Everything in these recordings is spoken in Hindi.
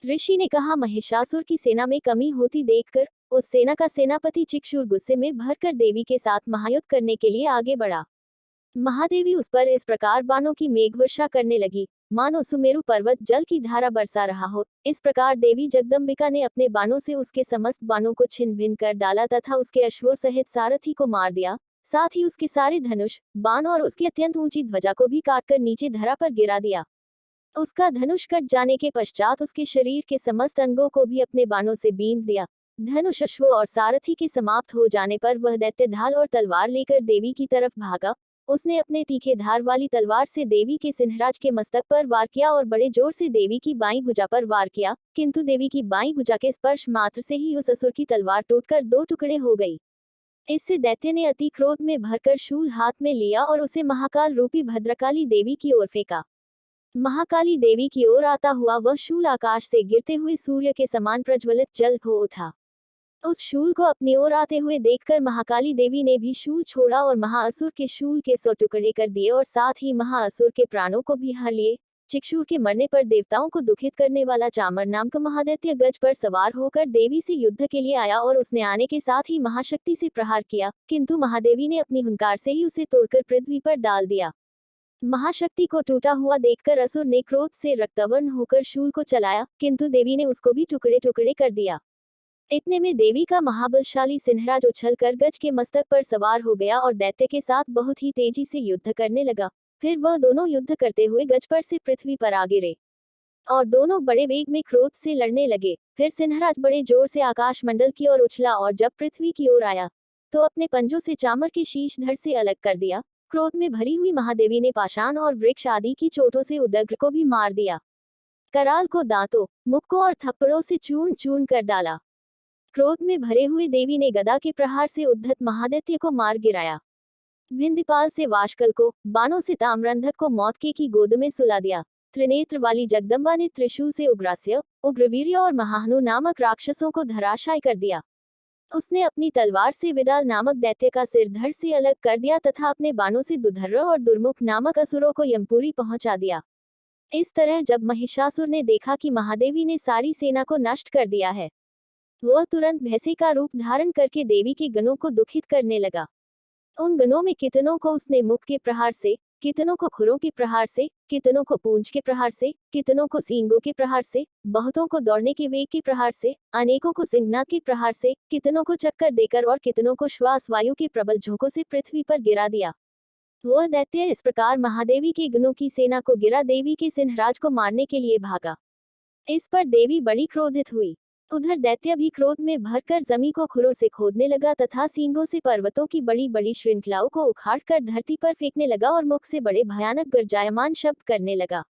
ऋषि ने कहा, महिषासुर की सेना में कमी होती देखकर उस सेना का सेनापति चिक्षुर गुस्से में भरकर देवी के साथ महायुद्ध करने के लिए आगे बढ़ा। महादेवी उस पर इस प्रकार बाणों की मेघवर्षा करने लगी, मानो सुमेरु पर्वत जल की धारा बरसा रहा हो। इस प्रकार देवी जगदम्बिका ने अपने बाणों से उसके समस्त बाणों को छिन्न भिन्न कर डाला तथा उसके अश्वों सहित सारथी को मार दिया। साथ ही उसके सारे धनुष, बाण और उसकी अत्यंत ऊंची ध्वजा को भी काटकर नीचे धरा पर गिरा दिया। उसका धनुष कट जाने के पश्चात उसके शरीर के समस्त अंगों को भी अपने बाणों से बींध दिया। धनुष, अश्व और सारथी के समाप्त हो जाने पर वह दैत्य ढाल और तलवार लेकर देवी की तरफ भागा। उसने अपने तीखे धार वाली तलवार से देवी के सिंहराज के मस्तक पर वार किया और बड़े जोर से देवी की बाईं भुजा पर वार किया, किंतु देवी की बाईं भुजा के स्पर्श मात्र से ही उस असुर की तलवार टूटकर दो टुकड़े हो गई। इससे दैत्य ने अति क्रोध में भरकर शूल हाथ में लिया और उसे महाकाल रूपी भद्रकाली देवी की ओर फेंका। महाकाली देवी की ओर आता हुआ वह शूल आकाश से गिरते हुए सूर्य के समान प्रज्वलित जल हो उठा। उस शूल को अपनी ओर आते हुए देखकर महाकाली देवी ने भी शूल छोड़ा और महाअसुर के शूल के 100 टुकड़े कर दिए और साथ ही महाअसुर के प्राणों को भी हर लिए। चिक्षुर के मरने पर देवताओं को दुखित करने वाला चामर नाम का महादैत्य गज पर सवार होकर देवी से युद्ध के लिए आया और उसने आने के साथ ही महाशक्ति से प्रहार किया, किंतु महादेवी ने अपनी हुंकार से ही उसे तोड़कर पृथ्वी पर डाल दिया। महाशक्ति को टूटा हुआ देखकर असुर ने क्रोध से रक्तवर्ण होकर शूल को चलाया, किंतु देवी ने उसको भी टुकड़े टुकड़े कर दिया। इतने में देवी का महाबलशाली सिंहराज उछल कर गज के मस्तक पर सवार हो गया और दैत्य के साथ बहुत ही तेजी से युद्ध करने लगा। फिर वह दोनों युद्ध करते हुए गज पर से पृथ्वी पर आ गिरे और दोनों बड़े वेग में क्रोध से लड़ने लगे। फिर सिंहराज बड़े जोर से आकाश मंडल की ओर उछला और जब पृथ्वी की ओर आया तो अपने पंजों से चामर के शीश धड़ से अलग कर दिया। क्रोध में भरी हुई महादेवी ने पाषाण और वृक्ष आदि की चोटों से उदग्र को भी मार दिया। कराल को दांतों, मुक्कों और थप्पड़ों से चूर्ण चूर्ण कर डाला। क्रोध में भरे हुए देवी ने गदा के प्रहार से उद्धत महादैत्य को मार गिराया। विंध्यपाल से वाशकल को, बाणों से ताम्रंधक को मौत की गोद में सुला दिया। त्रिनेत्र वाली जगदम्बा ने त्रिशूल से उग्रास्य, उग्रवीर्य और महाहनु नामक राक्षसों को धराशायी कर दिया। उसने अपनी तलवार से विदाल नामक दैत्य का सिर धड़ से अलग कर दिया तथा अपने बाणों से दुधर्र और दुर्मुख नामक असुरों को यमपुरी पहुंचा दिया। इस तरह जब महिषासुर ने देखा कि महादेवी ने सारी सेना को नष्ट कर दिया है, वह तुरंत भैंसे का रूप धारण करके देवी के गणों को दुखित करने लगा। उन गणों में कितनों को उसने मुख के प्रहार से, कितनों को खुरों के प्रहार से, कितनों को पूंछ के प्रहार से, कितनों को सींगों के प्रहार से, बहुतों को दौड़ने के वेग के प्रहार से, अनेकों को सिंहनाद के प्रहार से, कितनों को चक्कर देकर और कितनों को श्वास वायु के प्रबल झोंकों से पृथ्वी पर गिरा दिया। वह दैत्य इस प्रकार महादेवी के गणों की सेना को गिरा देवी के सिंहराज को मारने के लिए भागा। इस पर देवी बड़ी क्रोधित हुई। उधर दैत्य भी क्रोध में भरकर जमी को खुरों से खोदने लगा तथा सींगों से पर्वतों की बड़ी बड़ी श्रृंखलाओं को उखाड़कर धरती पर फेंकने लगा और मुख से बड़े भयानक गर्जायमान शब्द करने लगा।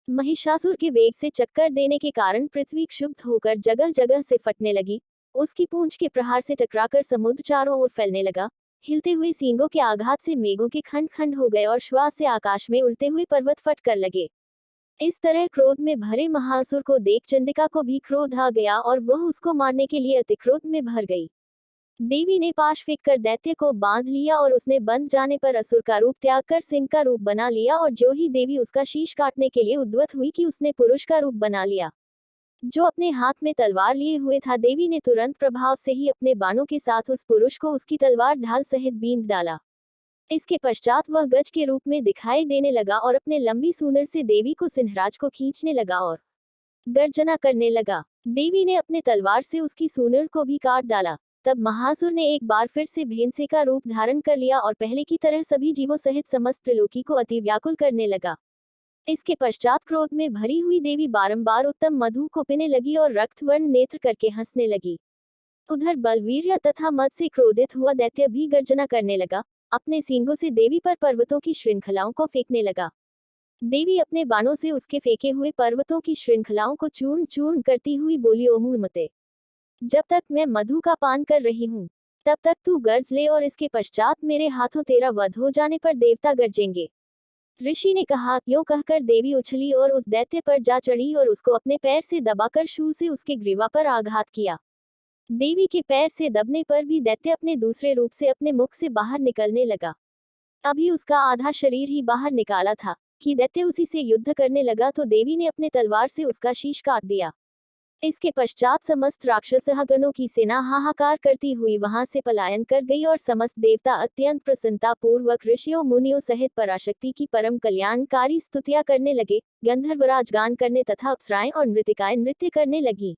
महिषासुर के वेग से चक्कर देने के कारण पृथ्वी क्षुब्ध होकर जगह जगह से फटने लगी। उसकी पूंछ के प्रहार से टकराकर समुद्र चारों ओर फैलने लगा। हिलते हुए सींगों के आघात से मेघों के खंड खंड हो गए और श्वास से आकाश में उड़ते हुए पर्वत फट कर लगे। इस तरह क्रोध में भरे महाअसुर को देख चंडिका को भी क्रोध आ गया और वह उसको मारने के लिए अति क्रोध में भर गई। देवी ने पाश फेंक कर दैत्य को बांध लिया और उसने बंध जाने पर असुर का रूप त्याग कर सिंह का रूप बना लिया और जो ही देवी उसका शीश काटने के लिए उद्यत हुई कि उसने पुरुष का रूप बना लिया। जो अपने हाथ में तलवार लिए हुए था, देवी ने तुरंत प्रभाव से ही अपने बाणों के साथ उस पुरुष को उसकी तलवार ढाल सहित बींध डाला। इसके पश्चात वह गज के रूप में दिखाई देने लगा और अपने लंबी सूनर से देवी को सिंहराज को खींचने लगा और गर्जना करने लगा। देवी ने अपने तलवार से उसकी सूनर को भी काट डाला। तब महासुर ने एक बार फिर से भेंसे का रूप धारण कर लिया और पहले की तरह सभी जीवों सहित समस्त त्रिलोकी को अति व्याकुल करने लगा। इसके पश्चात क्रोध में भरी हुई देवी बारंबार उत्तम मधु को पीने लगी और रक्तवर्ण नेत्र करके हंसने लगी। उधर बलवीर्य तथा मद से क्रोधित हुआ दैत्य भी गर्जना करने लगा। अपने सींगों से देवी पर पर्वतों की श्रृंखलाओं को फेंकने लगा। देवी अपने बाणों से उसके फेंके हुए पर्वतों की श्रृंखलाओं को चूर्ण चूर्ण करती हुई बोली, ओ मूढ़मते, जब तक मैं मधु का पान कर रही हूँ तब तक तू गर्ज ले और इसके पश्चात मेरे हाथों तेरा वध हो जाने पर देवता गरजेंगे। ऋषि ने कहा। यों कहकर देवी उछली और उस दैत्य पर जा चढ़ी और उसको अपने पैर से दबाकर शूल से उसके ग्रीवा पर आघात किया। देवी के पैर से दबने पर भी दैत्य अपने दूसरे रूप से अपने मुख से बाहर निकलने लगा। अभी उसका आधा शरीर ही बाहर निकाला था कि दैत्य उसी से युद्ध करने लगा तो देवी ने अपने तलवार से उसका शीश काट दिया। इसके पश्चात समस्त राक्षसगणों की सेना हाहाकार करती हुई वहां से पलायन कर गई और समस्त देवता अत्यंत प्रसन्नता पूर्वक ऋषियों मुनियों सहित पराशक्ति की परम कल्याणकारी स्तुतियां करने लगे, गंधर्वराज गान करने तथा अप्सराएं और नृत्यकाएं नृत्य करने लगी।